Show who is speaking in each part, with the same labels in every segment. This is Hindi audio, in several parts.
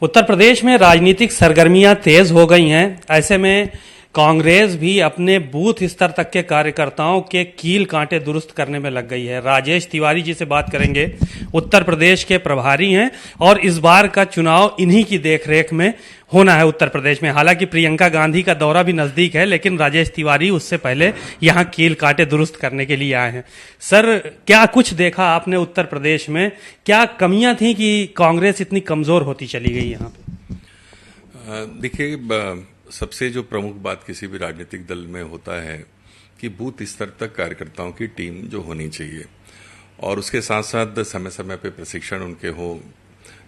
Speaker 1: उत्तर प्रदेश में राजनीतिक सरगर्मियां तेज हो गई हैं। ऐसे में कांग्रेस भी अपने बूथ स्तर तक के कार्यकर्ताओं के कील कांटे दुरुस्त करने में लग गई है। राजेश तिवारी जी से बात करेंगे, उत्तर प्रदेश के प्रभारी हैं और इस बार का चुनाव इन्हीं की देखरेख में होना है उत्तर प्रदेश में। हालांकि प्रियंका गांधी का दौरा भी नजदीक है, लेकिन राजेश तिवारी उससे पहले यहां कील कांटे दुरुस्त करने के लिए आए हैं। सर, क्या कुछ देखा आपने उत्तर प्रदेश में? क्या कमियां थी कि कांग्रेस इतनी कमजोर होती चली गई यहाँ पे?
Speaker 2: देखिए, सबसे जो प्रमुख बात किसी भी राजनीतिक दल में होता है कि बूथ स्तर तक कार्यकर्ताओं की टीम जो होनी चाहिए और उसके साथ साथ समय समय पे प्रशिक्षण उनके हो,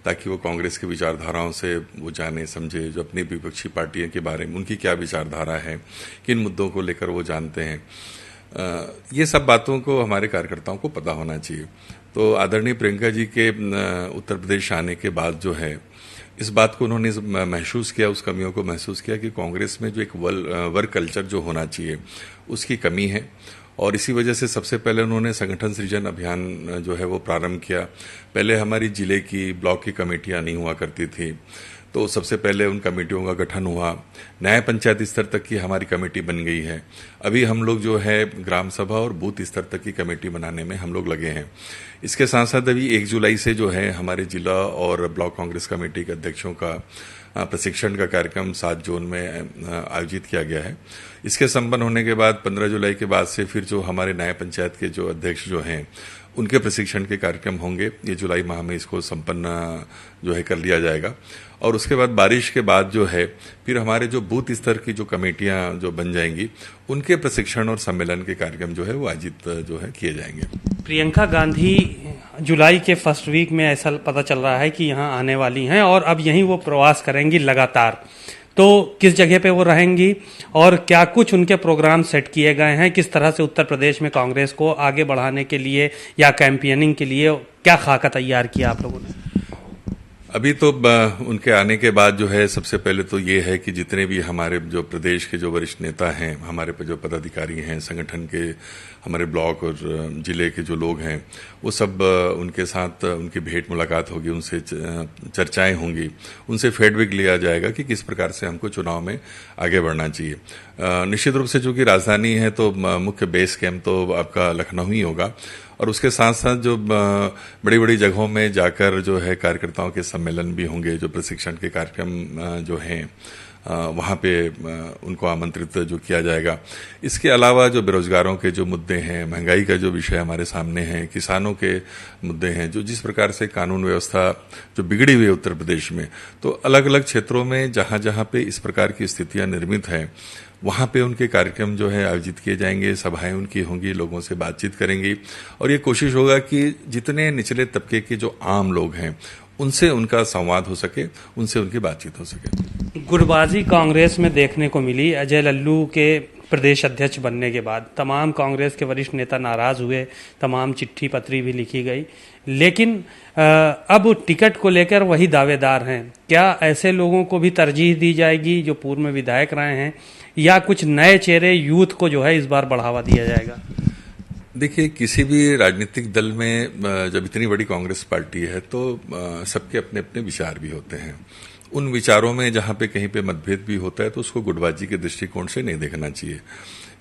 Speaker 2: ताकि वो कांग्रेस की विचारधाराओं से वो जाने समझे, जो अपनी विपक्षी पार्टियों के बारे में उनकी क्या विचारधारा है, किन मुद्दों को लेकर वो जानते हैं। ये सब बातों को हमारे कार्यकर्ताओं को पता होना चाहिए। तो आदरणीय प्रियंका जी के उत्तर प्रदेश आने के बाद जो है, इस बात को उन्होंने महसूस किया, उस कमियों को महसूस किया कि कांग्रेस में जो एक वर्क कल्चर जो होना चाहिए उसकी कमी है। और इसी वजह से सबसे पहले उन्होंने संगठन सृजन अभियान जो है वो प्रारंभ किया। पहले हमारी जिले की, ब्लॉक की कमेटियां नहीं हुआ करती थी, तो सबसे पहले उन कमेटियों का गठन हुआ। न्याय पंचायत स्तर तक की हमारी कमेटी बन गई है। अभी हम लोग जो है ग्राम सभा और बूथ स्तर तक की कमेटी बनाने में हम लोग लगे हैं। इसके साथ साथ अभी 1 जुलाई से जो है हमारे जिला और ब्लॉक कांग्रेस कमेटी के अध्यक्षों का प्रशिक्षण का कार्यक्रम 7 जोन में आयोजित किया गया है। इसके संपन्न होने के बाद 15 जुलाई के बाद से फिर जो हमारे न्याय पंचायत के जो अध्यक्ष जो हैं उनके प्रशिक्षण के कार्यक्रम होंगे। ये जुलाई माह में इसको संपन्न जो है कर लिया जाएगा। और उसके बाद बारिश के बाद जो है फिर हमारे जो बूथ स्तर की जो कमेटियां जो बन जाएंगी उनके प्रशिक्षण और सम्मेलन के कार्यक्रम जो है वो आयोजित जो है किए जाएंगे।
Speaker 1: प्रियंका गांधी जुलाई के फर्स्ट वीक में ऐसा पता चल रहा है कि यहाँ आने वाली हैं और अब यहीं वो प्रवास करेंगी लगातार। तो किस जगह पे वो रहेंगी और क्या कुछ उनके प्रोग्राम सेट किए गए हैं? किस तरह से उत्तर प्रदेश में कांग्रेस को आगे बढ़ाने के लिए या कैंपेनिंग के लिए क्या खाका तैयार किया आप लोगों ने?
Speaker 2: अभी तो उनके आने के बाद जो है सबसे पहले तो ये है कि जितने भी हमारे जो प्रदेश के जो वरिष्ठ नेता हैं, हमारे जो पदाधिकारी हैं, संगठन के हमारे ब्लॉक और जिले के जो लोग हैं, वो सब उनके साथ उनकी भेंट मुलाकात होगी, उनसे चर्चाएं होंगी, उनसे फीडबैक लिया जाएगा कि किस प्रकार से हमको चुनाव में आगे बढ़ना चाहिए। निश्चित रूप से चूंकि राजधानी है तो मुख्य बेस कैंप तो आपका लखनऊ ही होगा और उसके साथ साथ जो बड़ी बड़ी जगहों में जाकर जो है कार्यकर्ताओं के सम्मेलन भी होंगे, जो प्रशिक्षण के कार्यक्रम जो हैं वहाँ पे उनको आमंत्रित जो किया जाएगा। इसके अलावा जो बेरोजगारों के जो मुद्दे हैं, महंगाई का जो विषय हमारे सामने है, किसानों के मुद्दे हैं, जो जिस प्रकार से कानून व्यवस्था जो बिगड़ी हुई है उत्तर प्रदेश में, तो अलग अलग क्षेत्रों में जहाँ जहाँ पे इस प्रकार की स्थितियां निर्मित हैं वहाँ पे उनके कार्यक्रम जो है आयोजित किए जाएंगे, सभाएं उनकी होंगी, लोगों से बातचीत करेंगी और ये कोशिश होगा कि जितने निचले तबके के जो आम लोग हैं उनसे उनका संवाद हो सके, उनसे उनकी बातचीत हो सके।
Speaker 1: गुटबाजी कांग्रेस में देखने को मिली। अजय लल्लू के प्रदेश अध्यक्ष बनने के बाद तमाम कांग्रेस के वरिष्ठ नेता नाराज हुए, तमाम चिट्ठी पत्री भी लिखी गई, लेकिन अब टिकट को लेकर वही दावेदार हैं। क्या ऐसे लोगों को भी तरजीह दी जाएगी जो पूर्व में विधायक रहे हैं, या कुछ नए चेहरे यूथ को जो है इस बार बढ़ावा दिया जाएगा?
Speaker 2: देखिए, किसी भी राजनीतिक दल में जब इतनी बड़ी कांग्रेस पार्टी है तो सबके अपने अपने विचार भी होते हैं। उन विचारों में जहां पे कहीं पे मतभेद भी होता है तो उसको गुटबाजी के दृष्टिकोण से नहीं देखना चाहिए,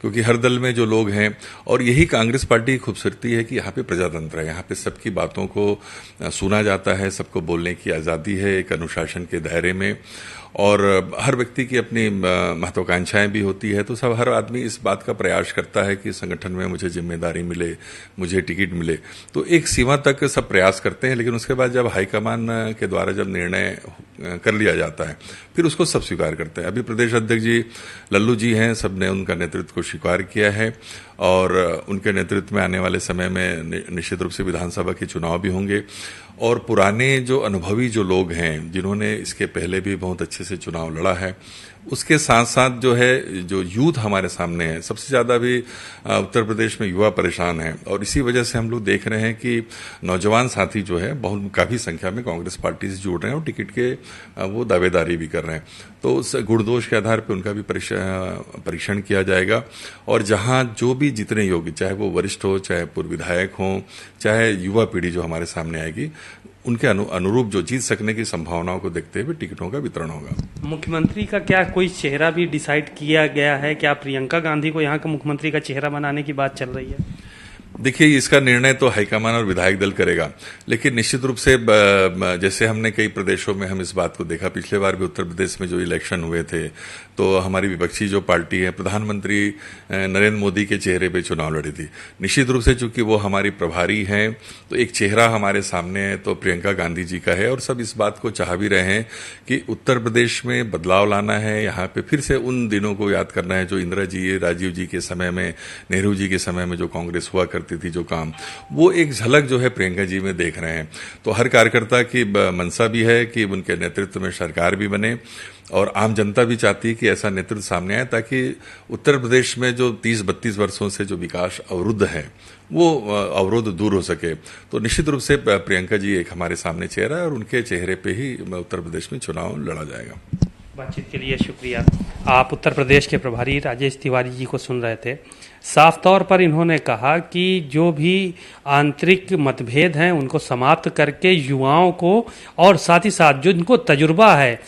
Speaker 2: क्योंकि हर दल में जो लोग हैं, और यही कांग्रेस पार्टी की खूबसूरती है कि यहाँ पे प्रजातंत्र है, यहाँ पे सबकी बातों को सुना जाता है, सबको बोलने की आज़ादी है एक अनुशासन के दायरे में, और हर व्यक्ति की अपनी महत्वाकांक्षाएं भी होती है। तो सब हर आदमी इस बात का प्रयास करता है कि संगठन में मुझे जिम्मेदारी मिले, मुझे टिकट मिले। तो एक सीमा तक सब प्रयास करते हैं, लेकिन उसके बाद जब हाईकमान के द्वारा जब निर्णय कर लिया जाता है फिर उसको सब स्वीकार करते हैं। अभी प्रदेश अध्यक्ष जी लल्लू जी हैं, सबने उनका नेतृत्व को स्वीकार किया है और उनके नेतृत्व में आने वाले समय में निश्चित रूप से विधानसभा के चुनाव भी होंगे। और पुराने जो अनुभवी जो लोग हैं, जिन्होंने इसके पहले भी बहुत अच्छे से चुनाव लड़ा है, उसके साथ साथ जो है जो यूथ हमारे सामने है, सबसे ज्यादा भी उत्तर प्रदेश में युवा परेशान है और इसी वजह से हम लोग देख रहे हैं कि नौजवान साथी जो है बहुत काफी संख्या में कांग्रेस पार्टी से जुड़ रहे हैं और टिकट के वो दावेदारी भी कर रहे हैं। तो उस गुणदोष के आधार पर उनका भी परीक्षण किया जाएगा और जहां जो भी जितने योग्य, चाहे वो वरिष्ठ हो, चाहे पूर्व विधायक हो, चाहे युवा पीढ़ी जो हमारे सामने आएगी, उनके अनुरूप जो जीत सकने की संभावनाओं को देखते हुए टिकटों का वितरण होगा।
Speaker 1: मुख्यमंत्री का क्या कोई चेहरा भी डिसाइड किया गया है? क्या प्रियंका गांधी को यहाँ का मुख्यमंत्री का चेहरा बनाने की बात चल रही है?
Speaker 2: देखिए, इसका निर्णय तो हाईकमान और विधायक दल करेगा, लेकिन निश्चित रूप से जैसे हमने कई प्रदेशों में हम इस बात को देखा, पिछले बार भी उत्तर प्रदेश में जो इलेक्शन हुए थे तो हमारी विपक्षी जो पार्टी है, प्रधानमंत्री नरेंद्र मोदी के चेहरे पे चुनाव लड़ी थी। निश्चित रूप से चूंकि वो हमारी प्रभारी हैं तो एक चेहरा हमारे सामने है तो प्रियंका गांधी जी का है, और सब इस बात को चाह भी रहे हैं कि उत्तर प्रदेश में बदलाव लाना है। यहाँ पे फिर से उन दिनों को याद करना है जो इंदिरा जी, राजीव जी के समय में, नेहरू जी के समय में जो कांग्रेस हुआ करती थी, जो काम, वो एक झलक जो है प्रियंका जी में देख रहे हैं। तो हर कार्यकर्ता की मंशा भी है कि उनके नेतृत्व में सरकार भी बने, और आम जनता भी चाहती है कि ऐसा नेतृत्व सामने आए ताकि उत्तर प्रदेश में जो 30-32 वर्षों से जो विकास अवरुद्ध है वो अवरोध दूर हो सके। तो निश्चित रूप से प्रियंका जी एक हमारे सामने चेहरा है और उनके चेहरे पे ही उत्तर प्रदेश में चुनाव लड़ा जाएगा।
Speaker 1: बातचीत के लिए शुक्रिया। आप उत्तर प्रदेश के प्रभारी राजेश तिवारी जी को सुन रहे थे। साफ तौर पर इन्होंने कहा कि जो भी आंतरिक मतभेद हैं उनको समाप्त करके युवाओं को और साथ ही साथ जो इनको तजुर्बा है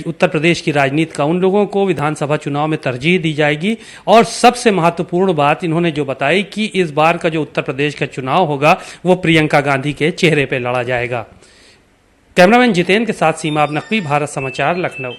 Speaker 1: उत्तर प्रदेश की राजनीति का, उन लोगों को विधानसभा चुनाव में तरजीह दी जाएगी। और सबसे महत्वपूर्ण बात इन्होंने जो बताई कि इस बार का जो उत्तर प्रदेश का चुनाव होगा वो प्रियंका गांधी के चेहरे पर लड़ा जाएगा। कैमरामैन जितेंद्र के साथ सीमा नकवी, भारत समाचार, लखनऊ।